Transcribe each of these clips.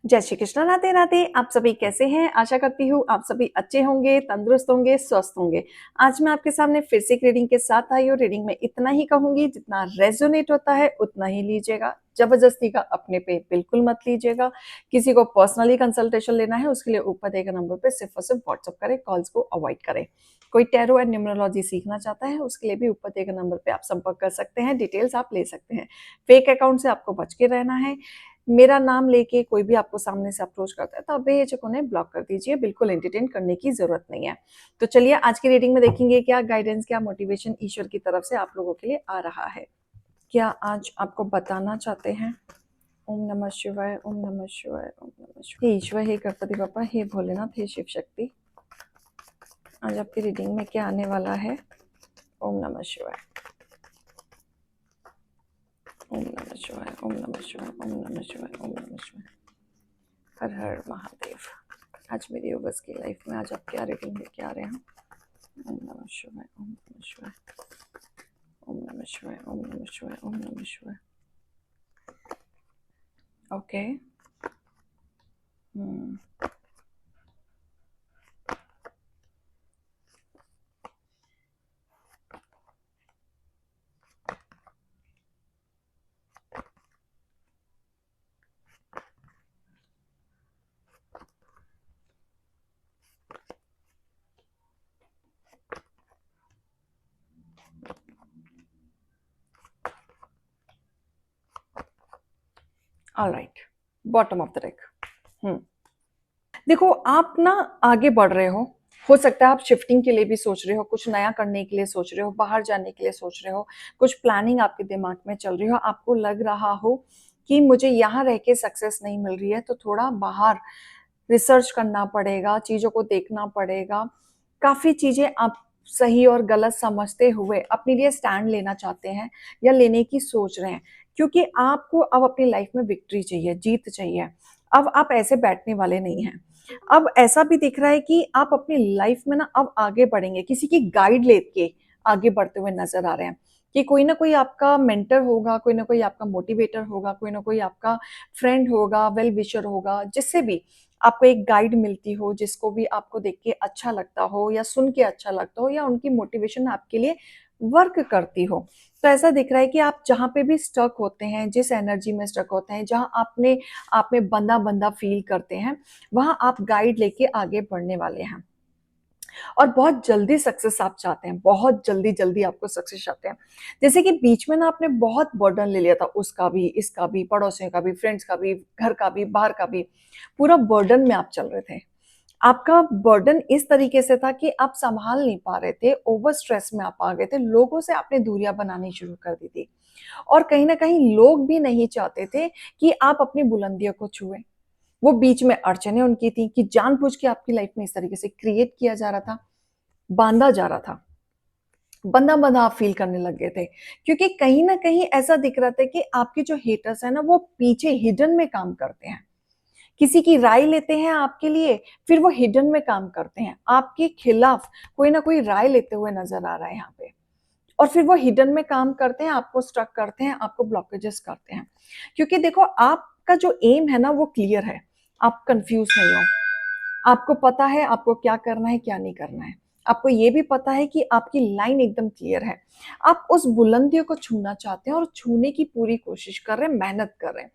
जय श्री कृष्ण, राधे राधे। आप सभी कैसे हैं? आशा करती हूँ आप सभी अच्छे होंगे, तंदुरुस्त होंगे, स्वस्थ होंगे। आज मैं आपके सामने फिर से एक रीडिंग के साथ आई हूँ। रीडिंग में इतना ही कहूंगी, जितना रेजोनेट होता है उतना ही लीजिएगा। जबरदस्ती का अपने पे बिल्कुल मत लीजिएगा। किसी को पर्सनली कंसल्टेशन लेना है उसके लिए ऊपर दिए गए नंबर पे सिर्फ और सिर्फ व्हाट्सअप करें, कॉल्स को अवॉइड करें। कोई टैरो एंड न्यूमरोलॉजी सीखना चाहता है उसके लिए भी ऊपर दिए गए नंबर पे आप संपर्क कर सकते हैं, डिटेल्स आप ले सकते हैं। फेक अकाउंट से आपको बच के रहना है। मेरा नाम लेके कोई भी आपको सामने से अप्रोच करता है तो आप बेहिचक उन्हें ब्लॉक कर दीजिए, बिल्कुल एंटरटेन करने की जरूरत नहीं है। तो चलिए आज की रीडिंग में देखेंगे क्या गाइडेंस, क्या मोटिवेशन ईश्वर की तरफ से आप लोगों के लिए आ रहा है। क्या आज आपको बताना चाहते हैं? ओम नमः शिवाय, ओम नमः शिवाय, ओम नमः शिवाय। हे ईश्वर, हे गणपति बापा, हे भोलेनाथ, हे शिव शक्ति, आज आपकी रीडिंग में क्या आने वाला है? ओम नमः शिवाय, ओम नमः शिवाय, ओम नमः शिवाय, ओम नमः शिवाय, ओम नमः शिवाय। हर हर महादेव। आज मेरी योगस की लाइफ में आज आप क्या रीडिंग लेके आ रहे हैं? ओम नमः शिवाय, ओम नमः शिवाय, ओम नमः शिवाय, ओम नमः शिवाय, ओम नमः शिवाय। Okay. Alright, bottom of the deck. देखो, आप ना आगे बढ़ रहे हो सकता है आप शिफ्टिंग के लिए भी सोच रहे हो, कुछ नया करने के लिए सोच रहे हो, बाहर जाने के लिए सोच रहे हो, कुछ प्लानिंग आपके दिमाग में चल रही हो। आपको लग रहा हो कि मुझे यहाँ रह के सक्सेस नहीं मिल रही है तो थोड़ा बाहर रिसर्च करना पड़ेगा, चीजों को देखना पड़ेगा। काफी चीजें आप सही और गलत समझते हुए अपने लिए स्टैंड लेना चाहते हैं या लेने की सोच रहे हैं, क्योंकि आपको अब अपनी लाइफ में विक्ट्री चाहिए, जीत चाहिए। अब आप ऐसे बैठने वाले नहीं हैं। अब ऐसा भी दिख रहा है कि आप अपनी लाइफ में ना अब आगे बढ़ेंगे, किसी की गाइड लेके आगे बढ़ते हुए नजर आ रहे हैं कि कोई ना कोई आपका मेंटर होगा, कोई ना कोई आपका मोटिवेटर होगा, कोई ना कोई आपका फ्रेंड होगा, वेल विशर होगा, जिससे भी आपको एक गाइड मिलती हो, जिसको भी आपको देख के अच्छा लगता हो या सुन के अच्छा लगता हो या उनकी मोटिवेशन आपके लिए वर्क करती हो। तो ऐसा दिख रहा है कि आप जहाँ पे भी स्टक होते हैं, जिस एनर्जी में स्टक होते हैं, जहाँ आपने आप में बंदा बंदा फील करते हैं, वहां आप गाइड लेके आगे बढ़ने वाले हैं और बहुत जल्दी सक्सेस आप चाहते हैं, बहुत जल्दी जल्दी आपको सक्सेस चाहते हैं। जैसे कि बीच में ना आपने बहुत बर्डन ले लिया था, उसका भी, इसका भी, पड़ोसियों का भी, फ्रेंड्स का भी, घर का भी, बाहर का भी, पूरा बर्डन में आप चल रहे थे। आपका बर्डन इस तरीके से था कि आप संभाल नहीं पा रहे थे, ओवर स्ट्रेस में आप आ गए थे, लोगों से आपने दूरियां बनानी शुरू कर दी थी और कहीं ना कहीं लोग भी नहीं चाहते थे कि आप अपनी बुलंदियों को छुए। वो बीच में अड़चने उनकी थी कि जानबूझ के आपकी लाइफ में इस तरीके से क्रिएट किया जा रहा था, बांधा जा रहा था, बंधा बंधा आप फील करने लग गए थे, क्योंकि कहीं ना कहीं ऐसा दिख रहा था कि आपके जो हेटर्स है ना वो पीछे हिडन में काम करते हैं, किसी की राय लेते हैं आपके लिए, फिर वो हिडन में काम करते हैं आपके खिलाफ, कोई ना कोई राय लेते हुए नजर आ रहा है यहाँ पे, और फिर वो हिडन में काम करते हैं, आपको स्ट्रक करते हैं, आपको ब्लॉकेजेस करते हैं। क्योंकि देखो, आपका जो एम है ना वो क्लियर है, आप कंफ्यूज नहीं हो, आपको पता है आपको क्या करना है क्या नहीं करना है, आपको ये भी पता है कि आपकी लाइन एकदम क्लियर है। आप उस बुलंदियों को छूना चाहते हैं और छूने की पूरी कोशिश कर रहे हैं, मेहनत कर रहे हैं,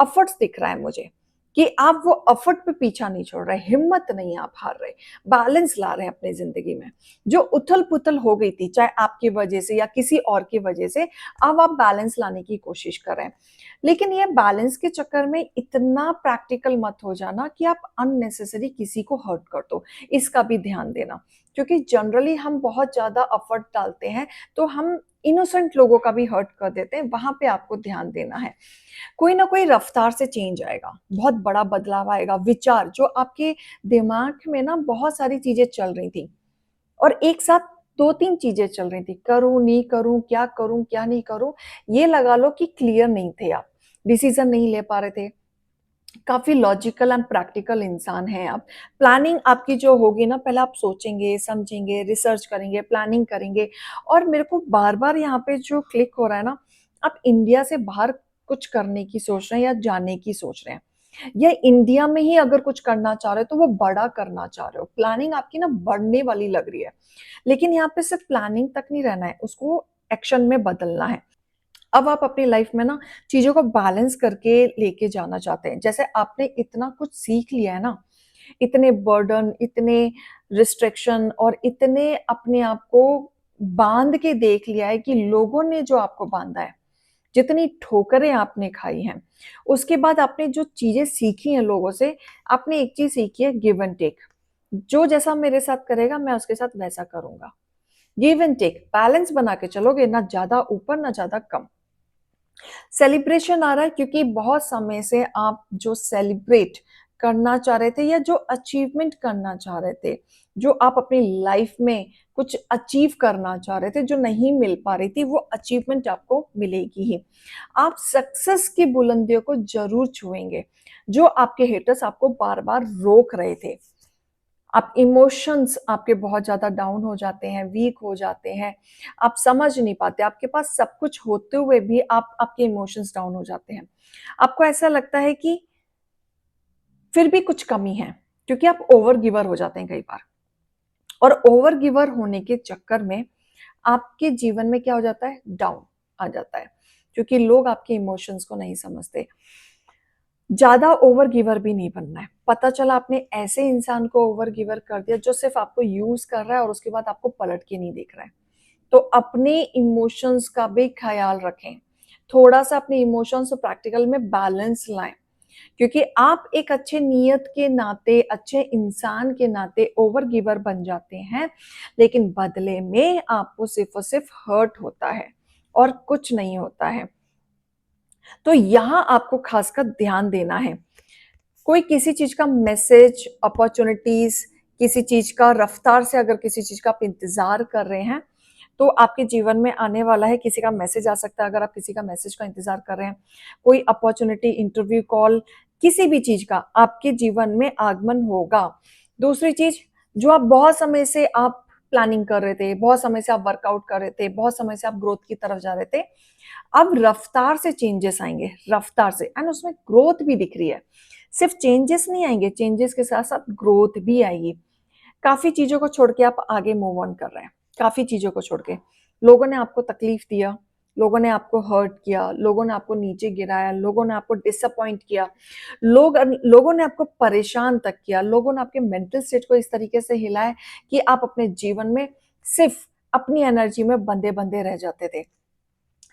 एफर्ट्स दिख रहा है मुझे कि आप वो एफर्ट पे पीछा नहीं छोड़ रहे, हिम्मत नहीं आप हार रहे, बैलेंस ला रहे हैं अपनी जिंदगी में। जो उथल पुथल हो गई थी, चाहे आपकी वजह से या किसी और की वजह से, अब आप बैलेंस लाने की कोशिश कर रहे हैं। लेकिन ये बैलेंस के चक्कर में इतना प्रैक्टिकल मत हो जाना कि आप अननेसेसरी किसी को हर्ट कर दो, इसका भी ध्यान देना। क्योंकि जनरली हम बहुत ज्यादा एफर्ट डालते हैं तो हम इनोसेंट लोगों का भी हर्ट कर देते हैं, वहां पे आपको ध्यान देना है। कोई ना कोई रफ्तार से चेंज आएगा, बहुत बड़ा बदलाव आएगा, विचार जो आपके दिमाग में ना बहुत सारी चीजें चल रही थी और एक साथ दो तीन चीजें चल रही थी, करूं नहीं करूं क्या नहीं करूं, ये लगा लो कि क्लियर नहीं थे आप, डिसीजन नहीं ले पा रहे थे। काफी लॉजिकल एंड प्रैक्टिकल इंसान हैं आप। प्लानिंग आपकी जो होगी ना, पहले आप सोचेंगे, समझेंगे, रिसर्च करेंगे, प्लानिंग करेंगे। और मेरे को बार बार यहाँ पे जो क्लिक हो रहा है ना, आप इंडिया से बाहर कुछ करने की सोच रहे हैं या जाने की सोच रहे हैं। या इंडिया में ही अगर कुछ करना चाह रहे हो तो वो बड़ा करना चाह रहे हो, प्लानिंग आपकी ना बढ़ने वाली लग रही है। लेकिन यहाँ पे सिर्फ प्लानिंग तक नहीं रहना है, उसको एक्शन में बदलना है। अब आप अपनी लाइफ में ना चीज़ों को बैलेंस करके लेके जाना चाहते हैं। जैसे आपने इतना कुछ सीख लिया है ना, इतने बर्डन, इतने रिस्ट्रिक्शन और इतने अपने आप को बाँध के देख लिया है कि लोगों ने जो आपको बाँधा है, जितनी ठोकरें आपने खाई हैं, उसके बाद आपने जो चीज़ें सीखी हैं लोगों से, आपने एक चीज़ सीखी है गिव एंड टेक। जो जैसा मेरे साथ करेगा मैं उसके साथ वैसा करूँगा। गिव एंड टेक बैलेंस बना के चलोगे, ना ज़्यादा ऊपर ना ज़्यादा कम। सेलिब्रेशन आ रहा है क्योंकि बहुत समय से आप जो सेलिब्रेट करना चाह रहे थे या जो अचीवमेंट करना चाह रहे थे, जो आप अपनी लाइफ में कुछ अचीव करना चाह रहे थे, जो नहीं मिल पा रही थी, वो अचीवमेंट आपको मिलेगी ही। आप सक्सेस की बुलंदियों को जरूर छुएंगे, जो आपके हेटर्स आपको बार बार रोक रहे थे। आप इमोशंस आपके बहुत ज़्यादा डाउन हो जाते हैं, वीक हो जाते हैं, आप समझ नहीं पाते, आपके पास सब कुछ होते हुए भी आप आपके इमोशंस डाउन हो जाते हैं। आपको ऐसा लगता है कि फिर भी कुछ कमी है, क्योंकि आप ओवर गिवर हो जाते हैं कई बार। और ओवर गिवर होने के चक्कर में आपके जीवन में क्या हो जाता है, डाउन आ जाता है, क्योंकि लोग आपके इमोशंस को नहीं समझते। ज्यादा ओवर गिवर भी नहीं बनना है। पता चला आपने ऐसे इंसान को ओवर गिवर कर दिया जो सिर्फ आपको यूज कर रहा है और उसके बाद आपको पलट के नहीं देख रहा है। तो अपने इमोशंस का भी ख्याल रखें, थोड़ा सा अपने इमोशंस और प्रैक्टिकल में बैलेंस लाएं, क्योंकि आप एक अच्छे नियत के नाते, अच्छे इंसान के नाते ओवर गिवर बन जाते हैं, लेकिन बदले में आपको सिर्फ और सिर्फ हर्ट होता है और कुछ नहीं होता है। तो यहां आपको खासकर ध्यान देना है। कोई किसी चीज का मैसेज, अपॉर्चुनिटीज, किसी चीज का रफ्तार से अगर किसी चीज का आप इंतजार कर रहे हैं तो आपके जीवन में आने वाला है। किसी का मैसेज आ सकता है, अगर आप किसी का मैसेज का इंतजार कर रहे हैं, कोई अपॉर्चुनिटी, इंटरव्यू कॉल, किसी भी चीज का आपके जीवन में आगमन होगा। दूसरी चीज, जो आप बहुत समय से आप प्लानिंग कर रहे थे, बहुत समय से आप वर्कआउट कर रहे थे, बहुत समय से आप ग्रोथ की तरफ जा रहे थे, अब रफ्तार से चेंजेस आएंगे, रफ्तार से, एंड उसमें ग्रोथ भी दिख रही है। सिर्फ चेंजेस नहीं आएंगे, चेंजेस के साथ साथ ग्रोथ भी आएगी। काफी चीजों को छोड़ के आप आगे मूव ऑन कर रहे हैं, काफी चीजों को छोड़ के। लोगों ने आपको तकलीफ दिया, लोगों ने आपको हर्ट किया, लोगों ने आपको नीचे गिराया, लोगों ने आपको डिसअपॉइंट किया, लोगों ने आपको परेशान तक किया, लोगों ने आपके मेंटल स्टेट को इस तरीके से हिलाया कि आप अपने जीवन में सिर्फ अपनी एनर्जी में बंधे बंधे रह जाते थे।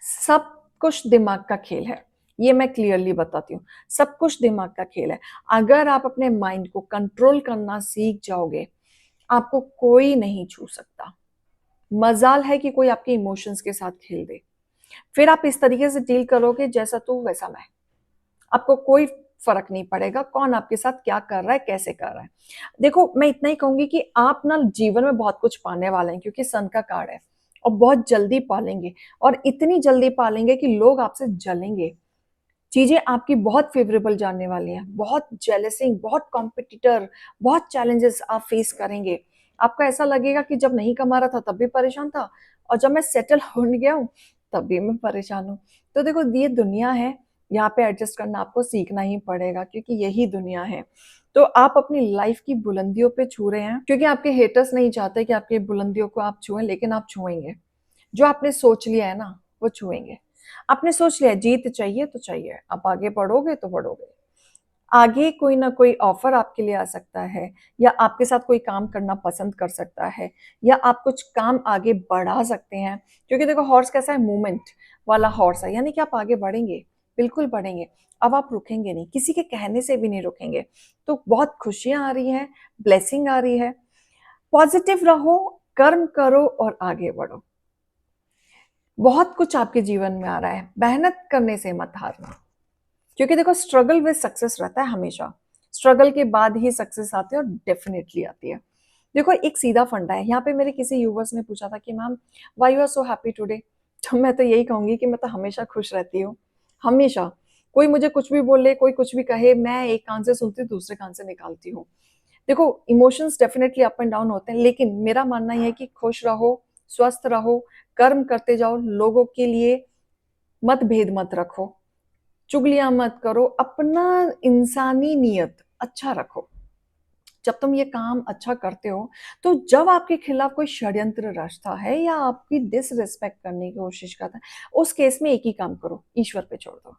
सब कुछ दिमाग का खेल है, ये मैं क्लियरली बताती हूँ। सब कुछ दिमाग का खेल है। अगर आप अपने माइंड को कंट्रोल करना सीख जाओगे, आपको कोई नहीं छू सकता। मजाल है कि कोई आपके इमोशंस के साथ खेल दे, फिर आप इस तरीके से डील करोगे, जैसा तू वैसा मैं। आपको कोई फर्क नहीं पड़ेगा कौन आपके साथ क्या कर रहा है, कैसे कर रहा है। देखो, मैं इतना ही कहूंगी कि आप ना जीवन में बहुत कुछ पाने वाले हैं, क्योंकि सन का कार्ड है, और बहुत जल्दी पालेंगे, और इतनी जल्दी पालेंगे कि लोग आपसे जलेंगे। चीजें आपकी बहुत फेवरेबल जाने वाली हैं, बहुत जेलसिंग, बहुत कॉम्पिटिटर, बहुत चैलेंजेस आप फेस करेंगे। आपको ऐसा लगेगा कि जब नहीं कमा रहा था तब भी परेशान था, और जब मैं सेटल हो गया हूँ तब भी मैं परेशान हूँ। तो देखो, ये दुनिया है, यहाँ पे एडजस्ट करना आपको सीखना ही पड़ेगा, क्योंकि यही दुनिया है। तो आप अपनी लाइफ की बुलंदियों पे छू रहे हैं, क्योंकि आपके हेटर्स नहीं चाहते कि आपकी बुलंदियों को आप छुएं, लेकिन आप छुएंगे। जो आपने सोच लिया है ना, वो छुएंगे। आपने सोच लिया जीत चाहिए तो चाहिए, आप आगे बढ़ोगे तो बढ़ोगे। आगे कोई ना कोई ऑफर आपके लिए आ सकता है, या आपके साथ कोई काम करना पसंद कर सकता है, या आप कुछ काम आगे बढ़ा सकते हैं। क्योंकि देखो, हॉर्स कैसा है, मूवमेंट वाला हॉर्स है, यानी कि आप आगे बढ़ेंगे, बिल्कुल बढ़ेंगे। अब आप रुकेंगे नहीं, किसी के कहने से भी नहीं रुकेंगे। तो बहुत खुशियां आ रही हैं, ब्लेसिंग आ रही है। पॉजिटिव रहो, कर्म करो और आगे बढ़ो। बहुत कुछ आपके जीवन में आ रहा है, मेहनत करने से मत हारना, क्योंकि देखो, स्ट्रगल विद सक्सेस रहता है हमेशा। स्ट्रगल के बाद ही सक्सेस आती है, और डेफिनेटली आती है। देखो, एक सीधा फंडा है। यहाँ पे मेरे किसी यूवर्स ने पूछा था कि ma'am, why you are so happy today. तो मैं तो यही कहूंगी कि मैं तो हमेशा खुश रहती हूँ, हमेशा। कोई मुझे कुछ भी बोले, कोई कुछ भी कहे, मैं एक कान से सुनती हूँ, दूसरे कान से निकालती हूँ। देखो, emotions definitely up and down होते हैं, लेकिन मेरा मानना यह है कि खुश रहो, स्वस्थ रहो, कर्म करते जाओ, लोगों के लिए मतभेद मत रखो। चुगलियां मत करो, अपना इंसानी नियत अच्छा रखो। जब तुम ये काम अच्छा करते हो, तो जब आपके खिलाफ कोई षड्यंत्र रचता है या आपकी डिसरिस्पेक्ट करने की कोशिश करता है, उस केस में एक ही काम करो, ईश्वर पे छोड़ दो।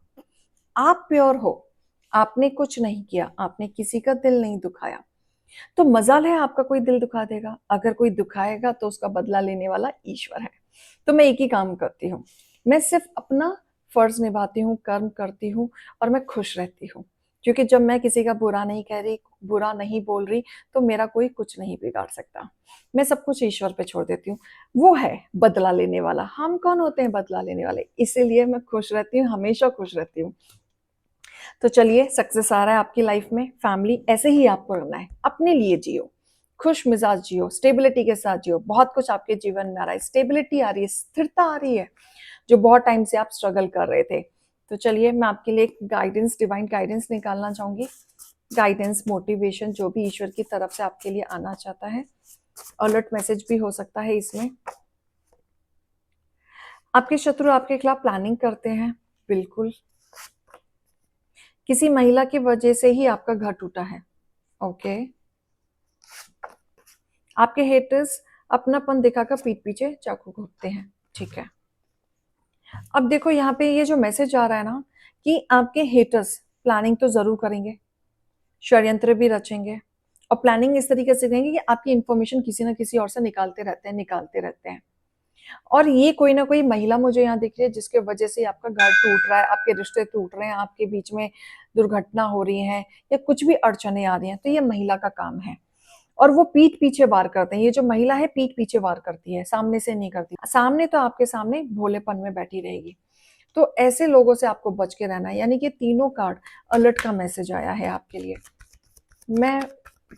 आप प्योर हो, आपने कुछ नहीं किया, आपने किसी का दिल नहीं दुखाया, तो मजाल है आपका कोई दिल दुखा देगा। अगर कोई दुखाएगा तो उसका बदला लेने वाला ईश्वर है। तो मैं एक ही काम करती हूँ, मैं सिर्फ अपना फर्ज निभाती हूँ, कर्म करती हूँ और मैं खुश रहती हूँ। क्योंकि जब मैं किसी का बुरा नहीं कह रही, बुरा नहीं बोल रही, तो मेरा कोई कुछ नहीं बिगाड़ सकता। मैं सब कुछ ईश्वर पे छोड़ देती हूँ। वो है बदला लेने वाला, हम कौन होते हैं बदला लेने वाले। इसीलिए मैं खुश रहती हूँ, हमेशा खुश रहती हूँ। तो चलिए, सक्सेस आ रहा है आपकी लाइफ में, फैमिली ऐसे ही आपको रहना है, अपने लिए जियो, खुश मिजाज जियो, स्टेबिलिटी के साथ जियो। बहुत कुछ आपके जीवन में आ रहा है, स्टेबिलिटी आ रही है, स्थिरता आ रही है, जो बहुत टाइम से आप स्ट्रगल कर रहे थे। तो चलिए, मैं आपके लिए एक गाइडेंस, डिवाइन गाइडेंस निकालना चाहूंगी। गाइडेंस, मोटिवेशन, जो भी ईश्वर की तरफ से आपके लिए आना चाहता है। अलर्ट मैसेज भी हो सकता है इसमें। आपके शत्रु आपके खिलाफ प्लानिंग करते हैं, बिल्कुल। किसी महिला की वजह से ही आपका घर टूटा है, ओके। आपके हेटर्स अपनापन दिखाकर पीठ पीछे चाकू घोंपते हैं, ठीक है। अब देखो यहाँ पे ये जो मैसेज आ रहा है ना, कि आपके हेटर्स प्लानिंग तो जरूर करेंगे, षड्यंत्र भी रचेंगे, और प्लानिंग इस तरीके से करेंगे कि आपकी इंफॉर्मेशन किसी ना किसी और से निकालते रहते हैं, निकालते रहते हैं। और ये कोई ना कोई महिला मुझे यहाँ दिख रही है, जिसके वजह से आपका घर टूट रहा है, आपके रिश्ते टूट रहे हैं, आपके बीच में दुर्घटना हो रही है, या कुछ भी अड़चने आ रही हैं, तो ये महिला का काम है। और वो पीठ पीछे वार करते हैं। ये जो महिला है पीठ पीछे वार करती है, सामने से नहीं करती। सामने तो आपके सामने भोलेपन में बैठी रहेगी। तो ऐसे लोगों से आपको बच के रहना है। यानी कि तीनों कार्ड अलर्ट का मैसेज आया है आपके लिए। मैं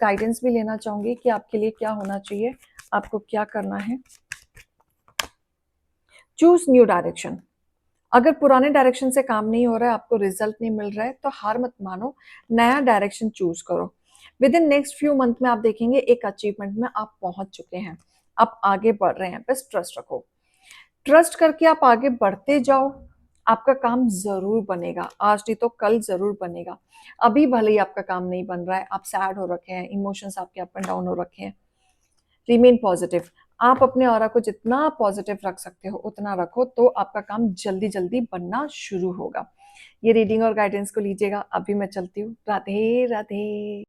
गाइडेंस भी लेना चाहूंगी कि आपके लिए क्या होना चाहिए, आपको क्या करना है। Choose new direction. अगर पुराने डायरेक्शन से काम नहीं हो रहा है, आपको रिजल्ट नहीं मिल रहा है, तो हार मत मानो, नया डायरेक्शन चूज करो। With in next few month में आप देखेंगे एक अचीवमेंट में आप पहुंच चुके हैं, आप आगे बढ़ रहे हैं। बस ट्रस्ट रखो, ट्रस्ट करके आप आगे बढ़ते जाओ, आपका काम जरूर बनेगा। आज नहीं तो कल जरूर बनेगा। अभी भले ही आपका काम नहीं बन रहा है, आप सैड हो रखे हैं, इमोशंस आपके अप एंड डाउन हो रखे हैं, रिमेन पॉजिटिव। आप अपने ऑरा को जितना पॉजिटिव रख सकते हो उतना रखो, तो आपका काम जल्दी जल्दी बनना शुरू होगा। ये रीडिंग और गाइडेंस को लीजिएगा। अभी मैं चलती हूँ। राधे राधे।